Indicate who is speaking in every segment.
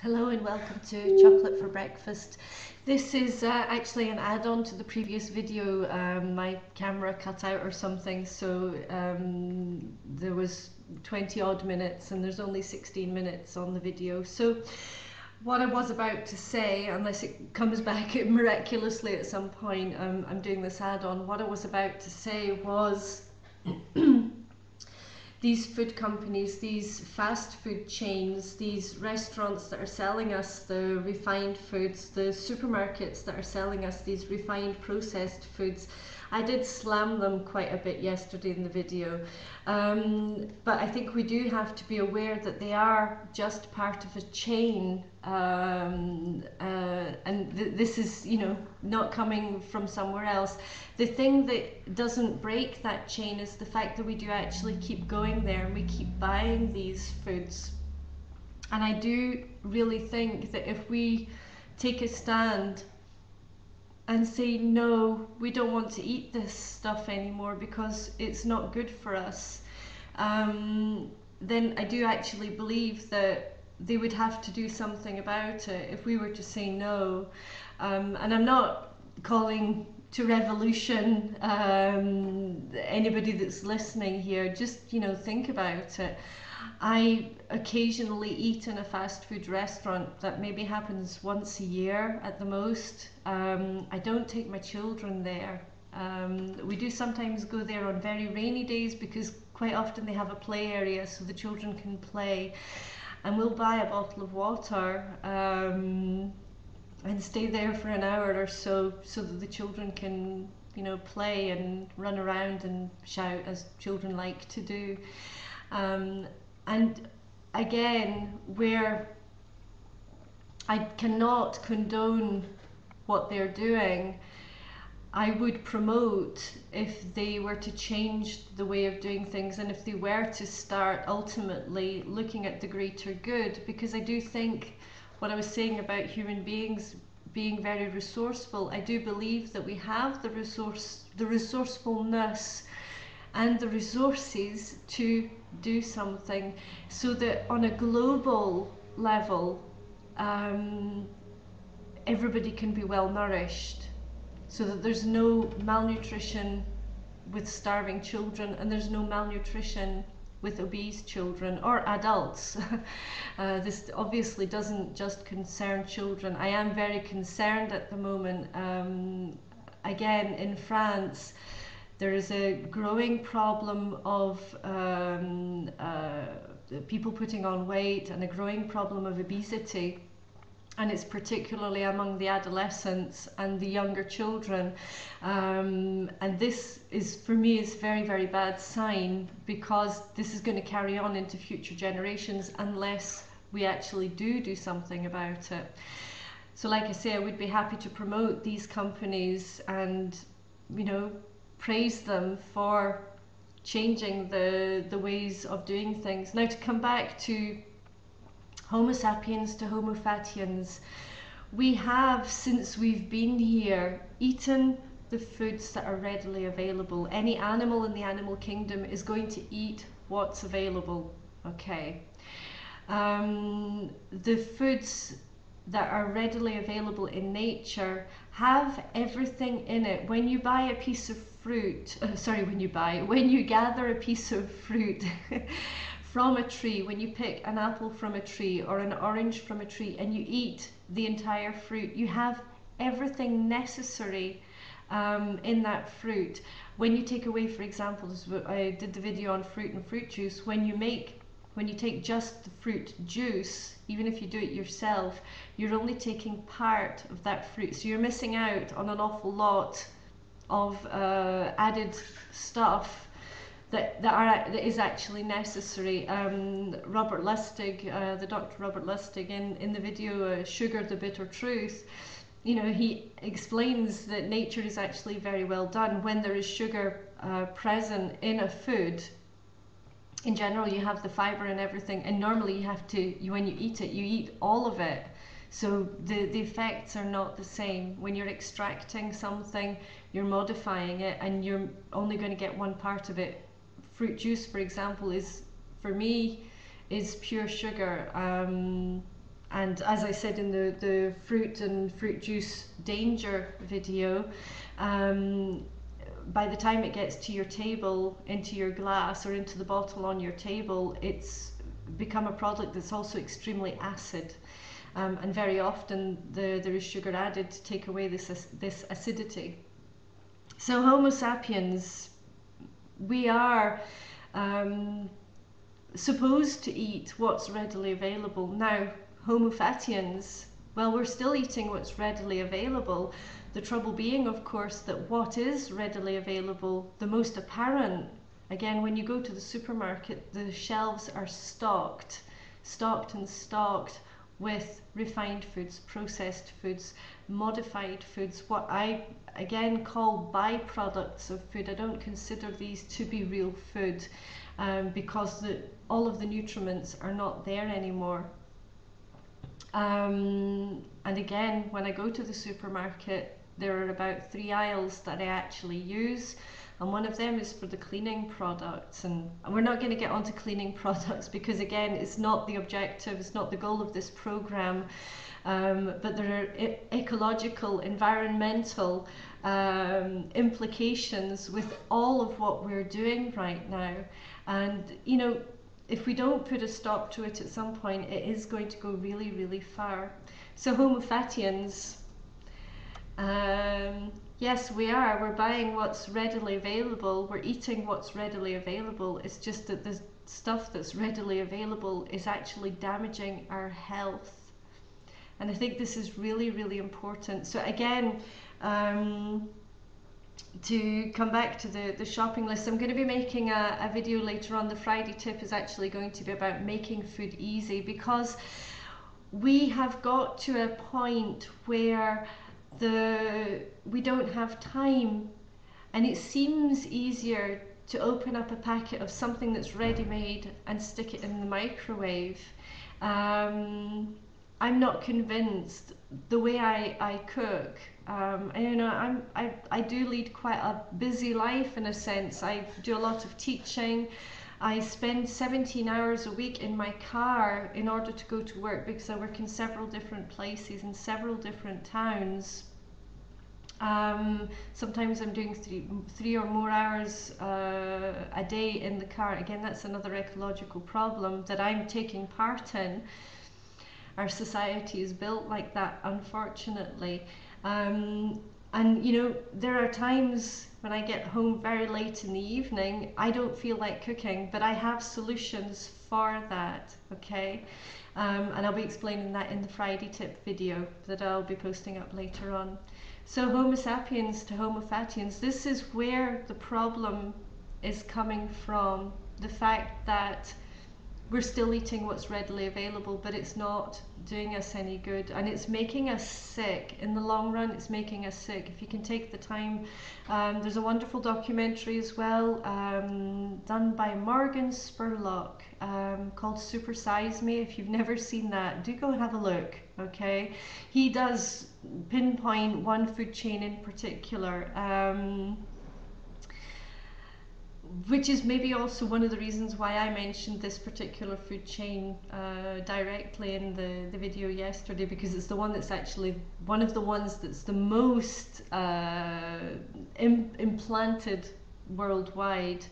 Speaker 1: Hello and welcome to Chocolate for Breakfast. This is actually an add-on to the previous video. My camera cut out or something, so there was 20 odd minutes and there's only 16 minutes on the video. So what I was about to say, unless it comes back miraculously at some point, I'm doing this add-on. What I was about to say was these food companies, these fast food chains, these restaurants that are selling us the refined foods, the supermarkets that are selling us these refined processed foods. I did slam them quite a bit yesterday in the video, but I think we do have to be aware that they are just part of a chain, and this is, not coming from somewhere else. The thing that doesn't break that chain is the fact that we do actually keep going there and we keep buying these foods. And I do really think that if we take a stand and say, no, we don't want to eat this stuff anymore because it's not good for us, then I do actually believe that they would have to do something about it if we were to say no. And I'm not calling to revolution anybody that's listening here. Just, think about it. I occasionally eat in a fast food restaurant. That maybe happens once a year at the most. I don't take my children there. We do sometimes go there on very rainy days because quite often they have a play area so the children can play. And we'll buy a bottle of water and stay there for an hour or so that the children can, play and run around and shout as children like to do. And again, where I cannot condone what they're doing, I would promote if they were to change the way of doing things and if they were to start ultimately looking at the greater good, because I do think what I was saying about human beings being very resourceful, I do believe that we have the resourcefulness and the resources to do something so that on a global level everybody can be well nourished, so that there's no malnutrition with starving children and there's no malnutrition with obese children or adults. This obviously doesn't just concern children. I am very concerned at the moment. Again, in France, there is a growing problem of people putting on weight and a growing problem of obesity. And it's particularly among the adolescents and the younger children. And this is, for me, is very, very bad sign, because this is going to carry on into future generations unless we actually do something about it. So like I say, I would be happy to promote these companies and, praise them for changing the ways of doing things. Now, to come back to Homo sapiens to Homo Fatiens, we have, since we've been here, eaten the foods that are readily available. Any animal in the animal kingdom is going to eat what's available, okay? The foods that are readily available in nature have everything in it. When you buy a piece of fruit, when you gather a piece of fruit from a tree, when you pick an apple from a tree or an orange from a tree and you eat the entire fruit, you have everything necessary in that fruit. When you take away, for example, I did the video on fruit and fruit juice, when you take just the fruit juice, even if you do it yourself, you're only taking part of that fruit. So you're missing out on an awful lot of added stuff that is actually necessary. Robert Lustig, the Dr. Robert Lustig, in the video Sugar, the Bitter Truth, he explains that nature is actually very well done. When there is sugar present in a food, in general you have the fiber and everything, and normally you have to, when you eat it, you eat all of it. So the effects are not the same. When you're extracting something, you're modifying it and you're only going to get one part of it. Fruit juice, for example, is, for me, is pure sugar. and as I said in the fruit and fruit juice danger video, by the time it gets to your table, into your glass or into the bottle on your table, it's become a product that's also extremely acid. And very often there is sugar added to take away this acidity. So Homo sapiens, we are supposed to eat what's readily available. Now, Homo Fatiens, well, we're still eating what's readily available. The trouble being, of course, that what is readily available, the most apparent, again, when you go to the supermarket, the shelves are stocked with refined foods, processed foods, modified foods, what I again call byproducts of food. I don't consider these to be real food because all of the nutriments are not there anymore. And again, when I go to the supermarket, there are about 3 aisles that I actually use, and one of them is for the cleaning products. And we're not going to get onto cleaning products because, again, it's not the objective, it's not the goal of this program. But there are ecological, environmental implications with all of what we're doing right now. And, you know, if we don't put a stop to it at some point, it is going to go really, really far. So Homo Fatiens, yes, we're buying what's readily available, we're eating what's readily available. It's just that the stuff that's readily available is actually damaging our health. And I think this is really, really important. So again, to come back to the shopping list, I'm going to be making a video later on. The Friday tip is actually going to be about making food easy, because we have got to a point where we don't have time, and it seems easier to open up a packet of something that's ready-made and stick it in the microwave. I'm not convinced. The way I cook, and, you know, I do lead quite a busy life in a sense. I do a lot of teaching. I spend 17 hours a week in my car in order to go to work, because I work in several different places in several different towns. Sometimes I'm doing three or more hours a day in the car. Again, that's another ecological problem that I'm taking part in. Our society is built like that, unfortunately. And, you know, there are times when I get home very late in the evening, I don't feel like cooking, but I have solutions for that, okay? And I'll be explaining that in the Friday tip video that I'll be posting up later on. So Homo sapiens to Homo Fatiens, this is where the problem is coming from. The fact that we're still eating what's readily available, but it's not doing us any good, and it's making us sick. In the long run, it's making us sick. If you can take the time, there's a wonderful documentary as well, done by Morgan Spurlock, called Super Size Me. If you've never seen that, do go and have a look, okay? He does pinpoint one food chain in particular, which is maybe also one of the reasons why I mentioned this particular food chain directly in the video yesterday, because it's the one that's actually one of the ones that's the most implanted worldwide.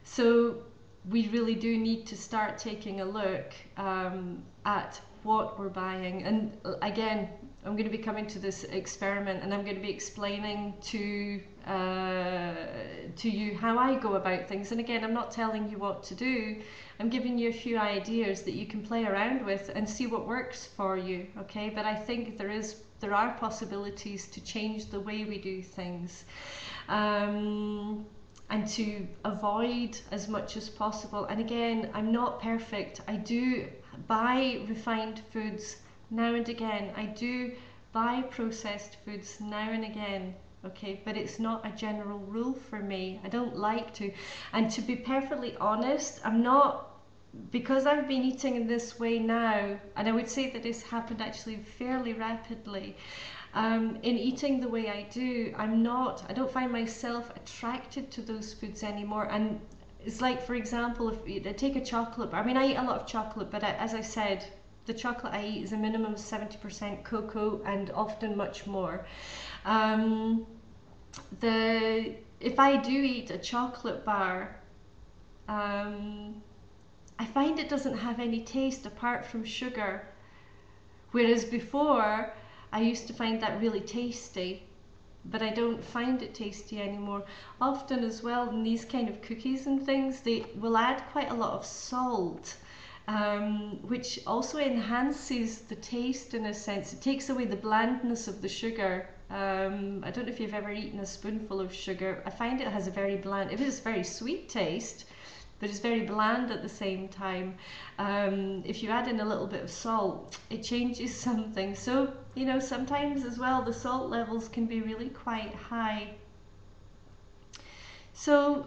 Speaker 1: So we really do need to start taking a look at what we're buying. And again, I'm going to be coming to this experiment, and I'm going to be explaining to you how I go about things. And again, I'm not telling you what to do. I'm giving you a few ideas that you can play around with and see what works for you, okay? But I think there are possibilities to change the way we do things, and to avoid as much as possible. And again, I'm not perfect. I do buy refined foods now and again. I do buy processed foods now and again, okay, but it's not a general rule for me. I don't like to. And to be perfectly honest, I'm not, because I've been eating in this way now, and I would say that this happened actually fairly rapidly. In eating the way I do, I don't find myself attracted to those foods anymore. And it's like, for example, if you take a chocolate bar. I mean, I eat a lot of chocolate, but as I said, the chocolate I eat is a minimum of 70% cocoa and often much more. Um, if I do eat a chocolate bar, I find it doesn't have any taste apart from sugar. Whereas before, I used to find that really tasty, but I don't find it tasty anymore. Often as well, in these kind of cookies and things, they will add quite a lot of salt, which also enhances the taste in a sense. It takes away the blandness of the sugar. I don't know if you've ever eaten a spoonful of sugar. I find it has a very bland, it is very sweet taste, but it's very bland at the same time. If you add in a little bit of salt, it changes something. So, you know, sometimes as well, the salt levels can be really quite high. So,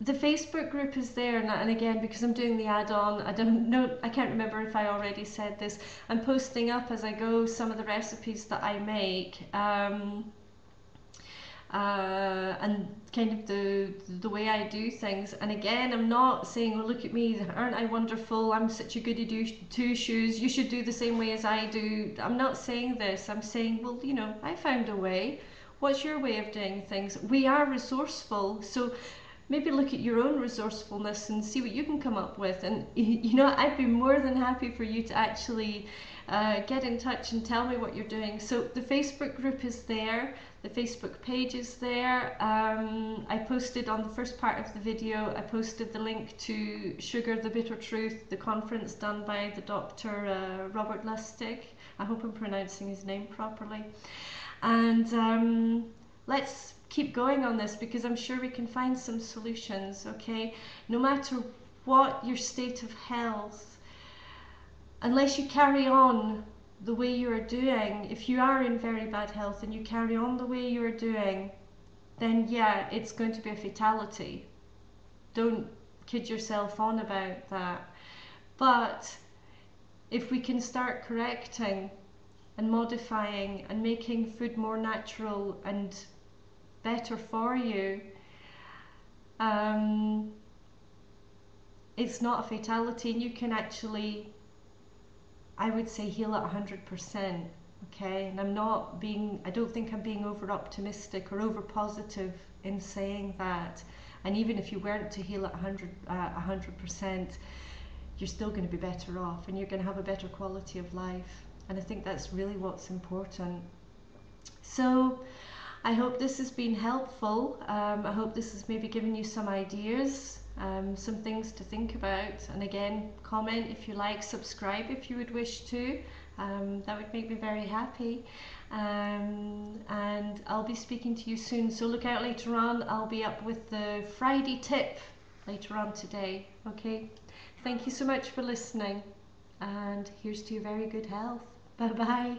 Speaker 1: the Facebook group is there, and again, because I'm doing the add-on, I don't know, I can't remember if I already said this, I'm posting up as I go some of the recipes that I make. And kind of the way I do things. And again, I'm not saying, oh, look at me, aren't I wonderful, I'm such a goody two-shoes, you should do the same way as I do. I'm not saying this. I'm saying, well, you know, I found a way. What's your way of doing things? We are resourceful, so maybe look at your own resourcefulness and see what you can come up with. And you know, I'd be more than happy for you to actually get in touch and tell me what you're doing. So the Facebook group is there, the Facebook page is there. I posted on the first part of the video, I posted the link to Sugar the Bitter Truth, the conference done by the Dr. Robert Lustig. I hope I'm pronouncing his name properly. And let's keep going on this, because I'm sure we can find some solutions, okay? No matter what your state of health, unless you carry on the way you are doing, if you are in very bad health and you carry on the way you are doing, then yeah, it's going to be a fatality. Don't kid yourself on about that. But if we can start correcting and modifying and making food more natural and better for you, it's not a fatality, and you can actually, I would say, heal at 100%. Okay, and I don't think I'm being over optimistic or over positive in saying that. And even if you weren't to heal at 100%, you're still going to be better off, and you're going to have a better quality of life. And I think that's really what's important. So I hope this has been helpful. I hope this has maybe given you some ideas, some things to think about. And again, comment if you like, subscribe if you would wish to. That would make me very happy. And I'll be speaking to you soon. So look out later on. I'll be up with the Friday tip later on today. Okay. Thank you so much for listening. And here's to your very good health. Bye bye.